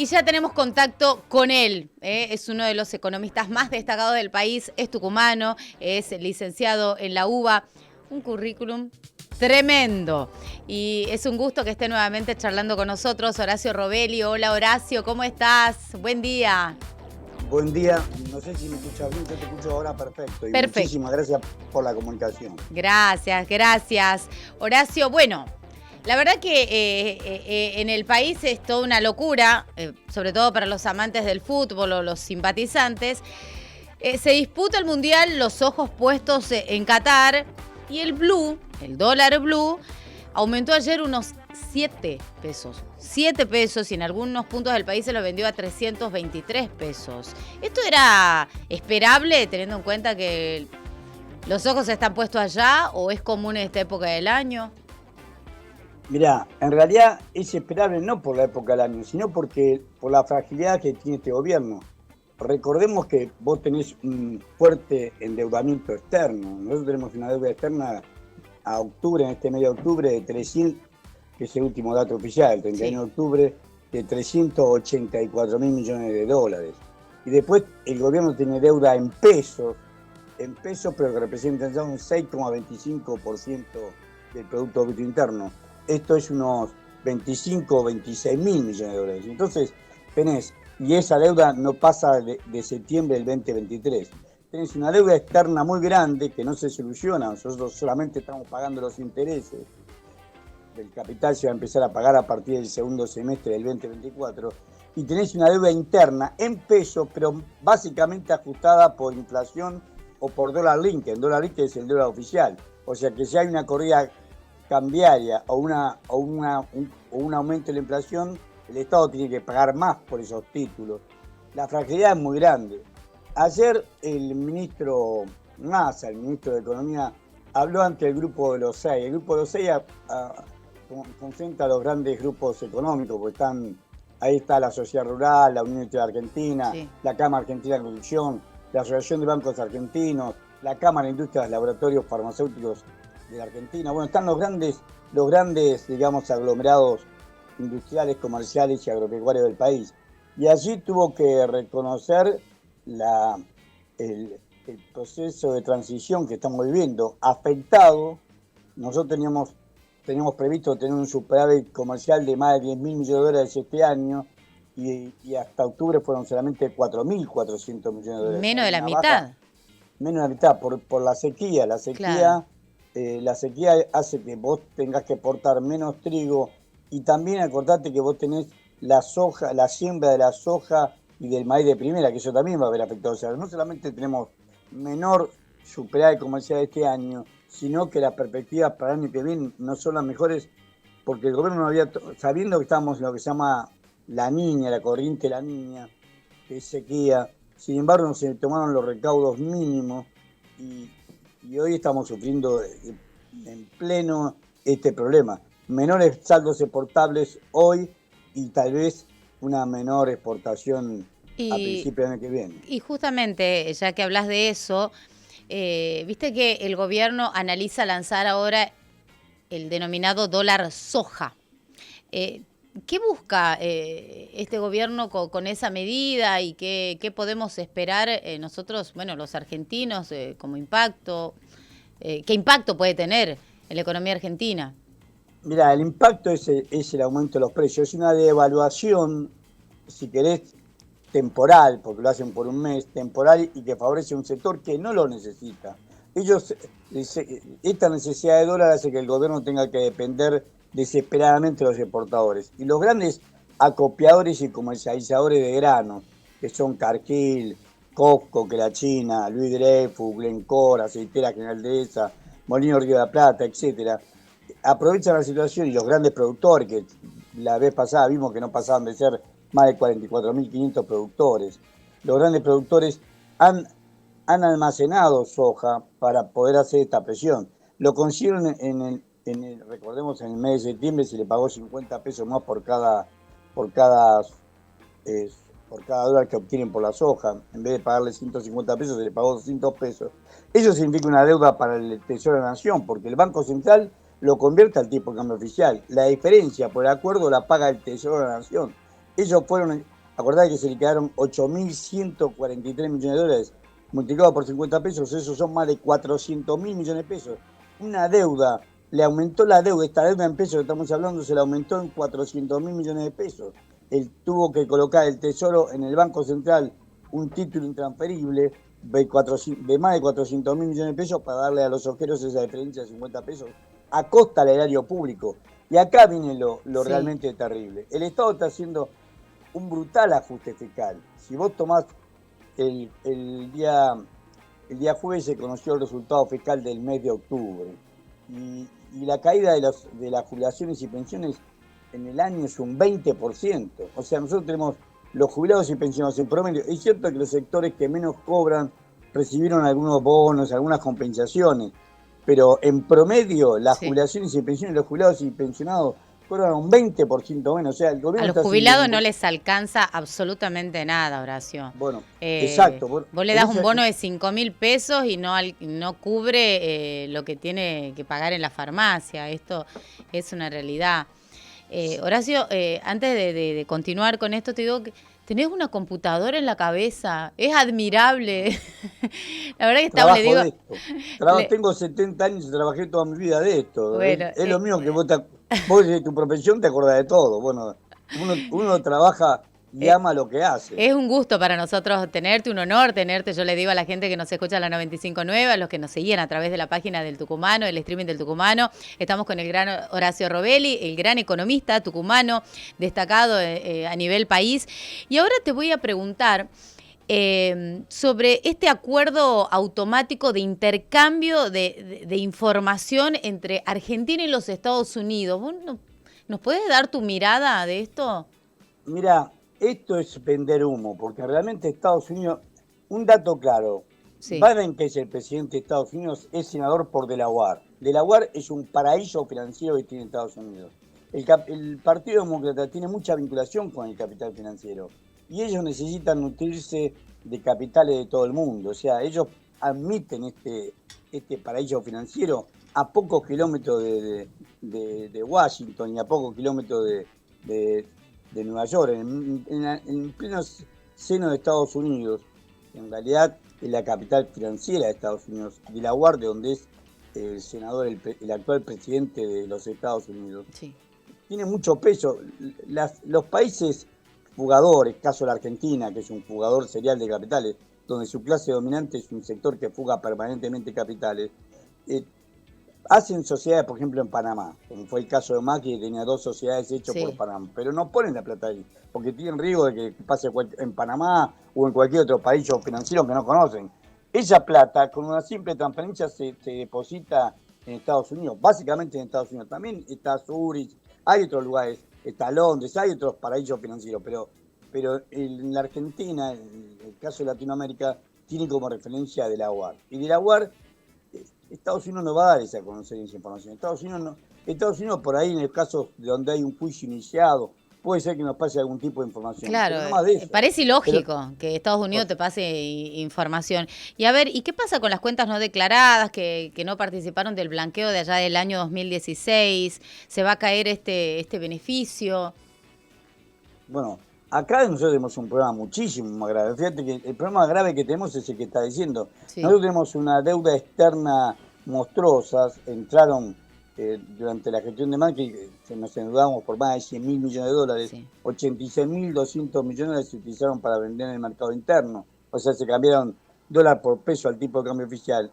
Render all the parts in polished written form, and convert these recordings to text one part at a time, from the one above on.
Y ya tenemos contacto con él. Es uno de los economistas más destacados del país, es tucumano, es licenciado en la UBA. Un currículum tremendo. Y es un gusto que esté nuevamente charlando con nosotros Horacio Robelli. Hola Horacio, ¿cómo estás? Buen día. Buen día, no sé si me escuchas bien, yo te escucho ahora perfecto y Perfecto. muchísimas gracias por la comunicación. Gracias. Horacio, bueno, la verdad que en el país es toda una locura, sobre todo para los amantes del fútbol o los simpatizantes. Se disputa el Mundial, los ojos puestos en Qatar y el dólar blue, aumentó ayer unos 7 pesos. 7 pesos y en algunos puntos del país se lo vendió a 323 pesos. ¿Esto era esperable teniendo en cuenta que los ojos están puestos allá o es común en esta época del año? Mirá, en realidad es esperable no por la época del año, sino por la fragilidad que tiene este gobierno. Recordemos que vos tenés un fuerte endeudamiento externo. Nosotros tenemos una deuda externa a octubre, en este mes de octubre, de 300, que es el último dato oficial, el 31 de octubre, de 384 mil millones de dólares. Y después el gobierno tiene deuda en pesos, pero que representan ya un 6,25% del Producto Bruto Interno. Esto es unos 25 o 26 mil millones de dólares. Entonces, y esa deuda no pasa de septiembre del 2023. Tenés una deuda externa muy grande que no se soluciona. Nosotros solamente estamos pagando los intereses. El capital se va a empezar a pagar a partir del segundo semestre del 2024. Y tenés una deuda interna en pesos, pero básicamente ajustada por inflación o por dólar link. El dólar link es el dólar oficial. O sea que si hay una corrida cambiaria o un aumento de la inflación, el Estado tiene que pagar más por esos títulos. La fragilidad es muy grande. Ayer el ministro Massa, el ministro de Economía, habló ante el Grupo de los Seis. El Grupo de los Seis concentra a los grandes grupos económicos, porque ahí está la Sociedad Rural, la Unión Industrial Argentina, la Cámara Argentina de Producción, la Asociación de Bancos Argentinos, la Cámara de Industrias de Laboratorios Farmacéuticos de la Argentina. Bueno, están los grandes, digamos, aglomerados industriales, comerciales y agropecuarios del país. Y allí tuvo que reconocer el proceso de transición que estamos viviendo, afectado. Nosotros teníamos previsto tener un superávit comercial de más de 10 mil millones de dólares este año y hasta octubre fueron solamente 4.400 millones de dólares. Menos de la mitad. Menos de la mitad por la sequía. La sequía, la sequía hace que vos tengas que exportar menos trigo y también acordate que vos tenés la siembra de la soja y del maíz de primera, que eso también va a haber afectado. O sea, no solamente tenemos menor superávit comercial este año, sino que las perspectivas para el año que viene no son las mejores, porque el gobierno no había, sabiendo que estamos en lo que se llama la niña, la corriente de la niña, que es sequía, sin embargo no se tomaron los recaudos mínimos y hoy estamos sufriendo en pleno este problema. Menores saldos exportables hoy y tal vez una menor exportación a principios del año que viene. Y justamente, ya que hablas de eso, viste que el gobierno analiza lanzar ahora el denominado dólar soja. ¿Qué busca este gobierno con esa medida y qué podemos esperar nosotros, bueno, los argentinos, como impacto? ¿Qué impacto puede tener en la economía argentina? Mira, el impacto es el aumento de los precios. Es una devaluación, si querés, temporal, porque lo hacen por un mes, temporal y que favorece a un sector que no lo necesita. Esta necesidad de dólar hace que el gobierno tenga que depender desesperadamente de los exportadores. Y los grandes acopiadores y comercializadores de granos, que son Cargill, Costco, que la China, Louis Dreyfus, Glencore, Aceitera General Dehesa, Molino Río de la Plata, etcétera, aprovechan la situación y los grandes productores, que la vez pasada vimos que no pasaban de ser más de 44.500 productores. Los grandes productores han almacenado soja para poder hacer esta presión. Lo consiguieron recordemos, en el mes de septiembre se le pagó 50 pesos más por cada dólar que obtienen por la soja. En vez de pagarle 150 pesos, se le pagó 200 pesos. Eso significa una deuda para el Tesoro de la Nación, porque el Banco Central lo convierte al tipo de cambio oficial. La diferencia por el acuerdo la paga el Tesoro de la Nación. Ellos fueron, acordad que se le quedaron 8.143 millones de dólares, multiplicado por 50 pesos, esos son más de 400.000 millones de pesos. Una deuda, le aumentó la deuda, esta deuda en pesos que estamos hablando se le aumentó en 400.000 millones de pesos. Él tuvo que colocar el Tesoro en el Banco Central un título intransferible de más de 400.000 millones de pesos para darle a los ojeros esa diferencia de 50 pesos a costa del erario público. Y acá viene lo Sí. realmente terrible. El Estado está haciendo un brutal ajuste fiscal. Si vos tomás el, el día, el día jueves se conoció el resultado fiscal del mes de octubre y la caída de las jubilaciones y pensiones en el año es un 20%. O sea, nosotros tenemos los jubilados y pensionados en promedio. Es cierto que los sectores que menos cobran recibieron algunos bonos, algunas compensaciones, pero en promedio las Sí. jubilaciones y pensiones de los jubilados y pensionados fueron un 20% menos. O sea, el A gobierno los está haciendo jubilados un... no les alcanza absolutamente nada, Horacio. Bueno, exacto. Bueno, Vos le en das un ese, bono de 5.000 pesos y no cubre lo que tiene que pagar en la farmacia. Esto es una realidad. Horacio, antes de continuar con esto, te digo que tenés una computadora en la cabeza. Es admirable. La verdad que le trabajo digo... de esto. le- Tengo 70 años y trabajé toda mi vida de esto. bueno, Es lo mío que vos de tu profesión te acordás de todo. Bueno, uno trabaja y eh, ama lo que hace. Es un gusto para nosotros tenerte, un honor tenerte. Yo le digo a la gente que nos escucha en la 95.9, a los que nos seguían a través de la página del Tucumano, el streaming del Tucumano. Estamos con el gran Horacio Robelli, el gran economista tucumano, destacado a nivel país. Y ahora te voy a preguntar sobre este acuerdo automático de intercambio de información entre Argentina y los Estados Unidos. ¿Vos nos puedes dar tu mirada de esto? Mira, esto es vender humo, porque realmente Estados Unidos, un dato claro, Sí, Biden, que es el presidente de Estados Unidos, es senador por Delaware. Delaware es un paraíso financiero que tiene Estados Unidos. El Partido Demócrata tiene mucha vinculación con el capital financiero y ellos necesitan nutrirse de capitales de todo el mundo. O sea, ellos admiten este paraíso financiero a pocos kilómetros de Washington y a pocos kilómetros de, de Nueva York, en pleno seno de Estados Unidos. En realidad es la capital financiera de Estados Unidos, Delaware, de donde es el senador, el actual presidente de los Estados Unidos. sí. Tiene mucho peso. Los países fugadores, caso de la Argentina, que es un fugador serial de capitales, donde su clase dominante es un sector que fuga permanentemente capitales, eh, hacen sociedades, por ejemplo, en Panamá, como fue el caso de Macri, que tenía 2 sociedades hechas por Sí. Panamá, pero no ponen la plata ahí, porque tienen riesgo de que pase en Panamá o en cualquier otro país financiero que no conocen. Esa plata, con una simple transferencia, se deposita en Estados Unidos, básicamente en Estados Unidos. También está Zurich, hay otros lugares, está Londres, hay otros paraísos financieros, pero en la Argentina, en el caso de Latinoamérica, tiene como referencia a Delaware. Y Delaware, Estados Unidos no va a dar esa a conocer esa información. Estados Unidos por ahí en el caso de donde hay un juicio iniciado, puede ser que nos pase algún tipo de información, Claro, pero no más de eso. parece Pero, ilógico que Estados Unidos te pase información. Y a ver, ¿y qué pasa con las cuentas no declaradas que no participaron del blanqueo de allá del año 2016? ¿Se va a caer este beneficio? bueno, acá nosotros tenemos un problema muchísimo más grave. Fíjate que el problema grave que tenemos es el que está diciendo. Sí, Nosotros tenemos una deuda externa monstruosa. Entraron durante la gestión de Macri, nos endeudamos por más de 100.000 millones de dólares. sí. 86.200 millones de dólares se utilizaron para vender en el mercado interno. O sea, se cambiaron dólar por peso al tipo de cambio oficial.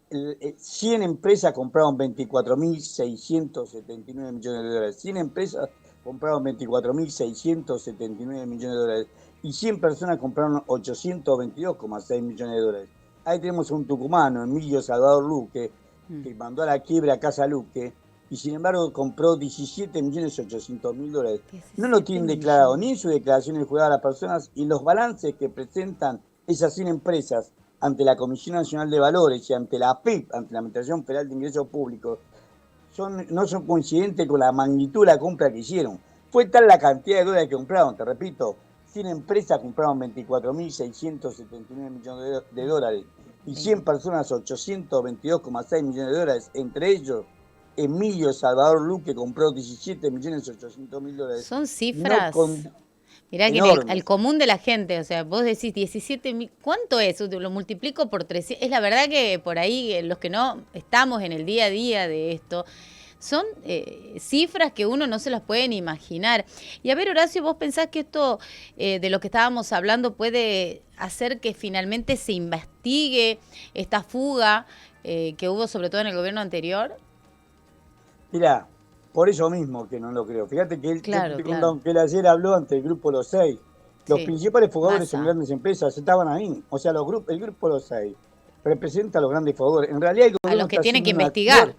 100 empresas compraron 24.679 millones de dólares. 100 empresas compraron 24.679 millones de dólares. Y 100 personas compraron 822,6 millones de dólares. Ahí tenemos un tucumano, Emilio Salvador Luque, Mm. que mandó a la quiebra a Casa Luque, y sin embargo compró 17.800.000 dólares. No lo 17 tienen declarado ni millones. en su declaración de juzgado a las personas, y los balances que presentan esas 100 empresas ante la Comisión Nacional de Valores y ante la AFIP, ante la Administración Federal de Ingresos Públicos, no son coincidentes con la magnitud de la compra que hicieron. Fue tal la cantidad de dólares que compraron, te repito, 100 empresas compraron 24.679 millones de dólares y 100 personas 822,6 millones de dólares, entre ellos Emilio Salvador Luque compró 17.800.000 dólares. Son No, cifras. Mirá que enormes. al común de la gente, o sea, vos decís 17.000, ¿cuánto es? Lo multiplico por 300. Es la verdad que por ahí los que no estamos en el día a día de esto, son cifras que uno no se las puede ni imaginar. Y a ver, Horacio, ¿vos pensás que esto de lo que estábamos hablando puede hacer que finalmente se investigue esta fuga que hubo sobre todo en el gobierno anterior? Mirá, por eso mismo que no lo creo. Fíjate que Claro, te claro. contaron que él ayer habló ante el grupo Los Seis. Los Sí, principales fugadores en Massa. grandes empresas estaban ahí. O sea, el grupo Los Seis representa a los grandes fugadores. En realidad el A gobierno los que está tienen haciendo que una... investigar.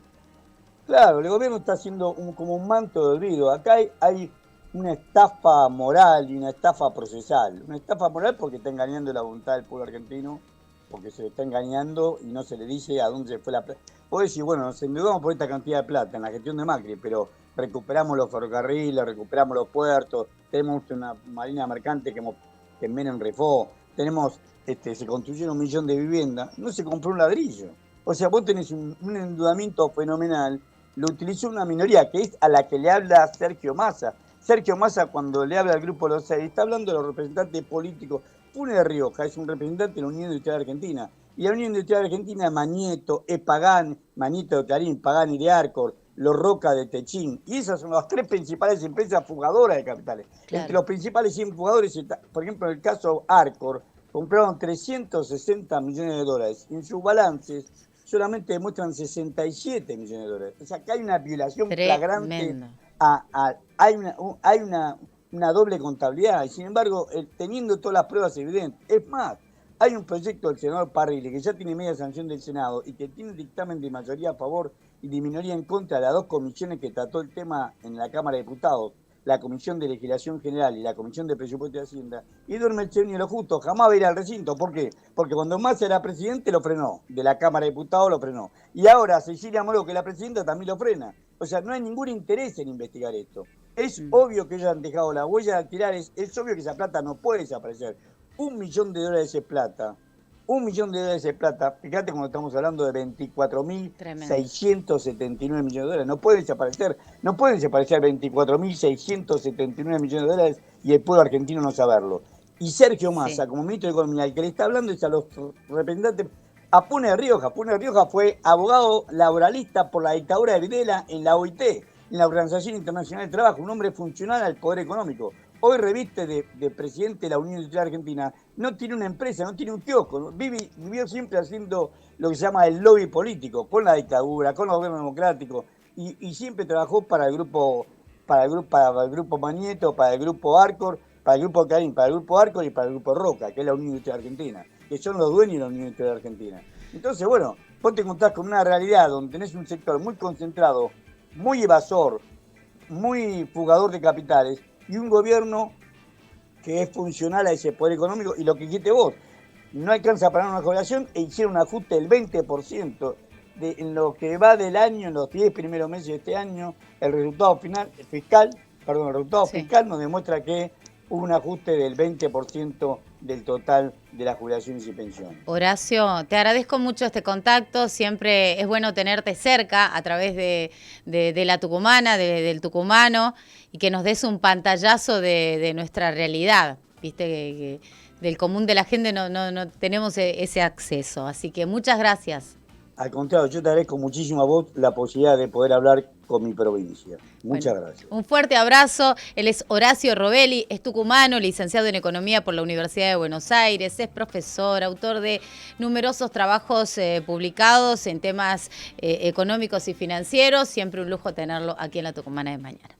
Claro, el gobierno está haciendo como un manto de olvido. Acá hay una estafa moral y una estafa procesal. Una estafa moral porque está engañando la voluntad del pueblo argentino, porque se le está engañando y no se le dice a dónde se fue la plata. Vos decís, bueno, nos endeudamos por esta cantidad de plata en la gestión de Macri, pero recuperamos los ferrocarriles, recuperamos los puertos, tenemos una marina mercante que Menem refó, tenemos, se construyeron 1 millón de viviendas, no se compró un ladrillo. O sea, vos tenés un endeudamiento fenomenal, lo utilizó una minoría, que es a la que le habla Sergio Massa. Sergio Massa, cuando le habla al grupo Los Seis, está hablando de los representantes políticos. Funes de Rioja es un representante de la Unión Industrial Argentina. Y la Unión Industrial Argentina es Mañeto, es Pagán, Mañeto de Clarín, Pagani de Arcor, Los Roca de Techín. Y esas son las 3 principales empresas fugadoras de capitales. Entre Claro. los principales 100 fugadores, por ejemplo, en el caso Arcor, compraron 360 millones de dólares. En sus balances solamente demuestran 67 millones de dólares. O sea, que hay una violación flagrante, Tremendo. hay una doble contabilidad. Y sin embargo, teniendo todas las pruebas evidentes, es más, hay un proyecto del senador Parrilli que ya tiene media sanción del Senado y que tiene dictamen de mayoría a favor y de minoría en contra de las 2 comisiones que trató el tema en la Cámara de Diputados, la Comisión de Legislación General y la Comisión de Presupuesto y Hacienda, y duerme el Chevni lo justo, jamás va a ir al recinto. ¿Por qué? Porque cuando Massa era presidente lo frenó, de la Cámara de Diputados lo frenó. Y ahora Cecilia Moro, que es la presidenta, también lo frena. O sea, no hay ningún interés en investigar esto. Es obvio que ellos han dejado la huella dactilares, es obvio que esa plata no puede desaparecer. 1 millón de dólares de plata. 1 millón de dólares de plata, fíjate cuando estamos hablando de Tremendo. 24.679 millones de dólares, no pueden desaparecer 24.679 millones de dólares y el pueblo argentino no saberlo. Y Sergio Sí. Massa, como ministro de Economía, el que le está hablando es a los representantes, a Pune de Rioja. Pune de Rioja fue abogado laboralista por la dictadura de Videla en la OIT, en la Organización Internacional del Trabajo, un hombre funcional al poder económico. Hoy reviste de presidente de la Unión Industrial Argentina, no tiene una empresa, no tiene un kiosco, vivió siempre haciendo lo que se llama el lobby político, con la dictadura, con los gobiernos democráticos, y siempre trabajó para el grupo Mañeto, para el grupo Arcor, para el grupo Clarín, para el grupo Arcor y para el grupo Roca, que es la Unión Industrial Argentina, que son los dueños de la Unión Industrial Argentina. Entonces, bueno, vos te encontrás con una realidad donde tenés un sector muy concentrado, muy evasor, muy fugador de capitales, y un gobierno que es funcional a ese poder económico, y lo que dijiste vos, no alcanza para una jubilación e hicieron un ajuste del 20% en lo que va del año, en los 10 primeros meses de este año, el resultado Sí. fiscal nos demuestra que hubo un ajuste del 20% del total de las jubilaciones y pensiones. Horacio, te agradezco mucho este contacto. Siempre es bueno tenerte cerca a través de la tucumana, del tucumano, y que nos des un pantallazo de nuestra realidad. Viste que del común de la gente no tenemos ese acceso. Así que muchas gracias. Al contrario, yo te agradezco muchísimo a vos la posibilidad de poder hablar con mi provincia. Muchas Bueno, gracias. un fuerte abrazo. Él es Horacio Robelli, es tucumano, licenciado en Economía por la Universidad de Buenos Aires, es profesor, autor de numerosos trabajos publicados en temas económicos y financieros. Siempre un lujo tenerlo aquí en la Tucumana de Mañana.